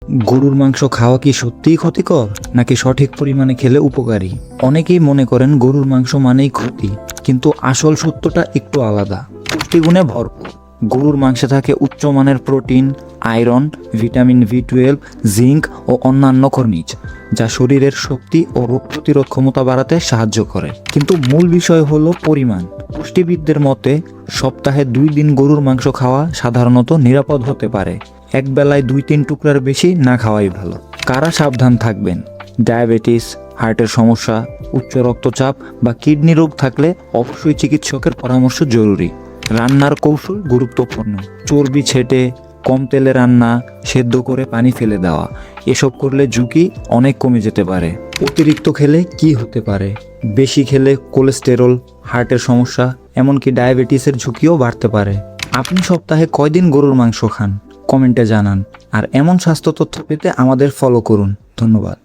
গরুর মাংস খাওয়া কি সত্যিই ক্ষতিকর নাকি সঠিক পরিমাণে খেলে উপকারী? অনেকেই মনে করেন গরুর মাংস মানেই ক্ষতি, কিন্তু আসল সত্যটা একটু আলাদা। পুষ্টিগুণে ভরপুর গরুর মাংসে থাকে উচ্চমানের প্রোটিন, আয়রন, ভিটামিন বি12, জিঙ্ক ও অন্যান্য খনিজ, যা শরীরের শক্তি ও রোগ প্রতিরোধ ক্ষমতা বাড়াতে সাহায্য করে। কিন্তু মূল বিষয় হলো পরিমাণ। পুষ্টিবিদদের মতে সপ্তাহে 2 দিন গরুর মাংস খাওয়া সাধারণত নিরাপদ হতে পারে। এক বেলায় 2-3 টুকরার বেশি না খাওয়াই ভালো। কারা সাবধান থাকবেন? ডায়াবেটিস, হার্টের সমস্যা, উচ্চ রক্তচাপ বা কিডনি রোগ থাকলে অবশ্যই চিকিৎসকের পরামর্শ জরুরি। রান্নার কৌশল গুরুত্বপূর্ণ। চর্বি ছেটে, কম তেলে রান্না, সেদ্ধ করে পানি ফেলে দেওয়া, এসব করলে ঝুঁকি অনেক কমে যেতে পারে। অতিরিক্ত খেলে কি হতে পারে? বেশি খেলে কোলেস্টেরল, হার্টের সমস্যা, এমনকি ডায়াবেটিসের ঝুঁকিও বাড়তে পারে। আপনি সপ্তাহে কয়দিন গরুর মাংস খান? কমেন্টে জানান। আর এমন স্বাস্থ্য তথ্য পেতে আমাদের ফলো করুন। ধন্যবাদ।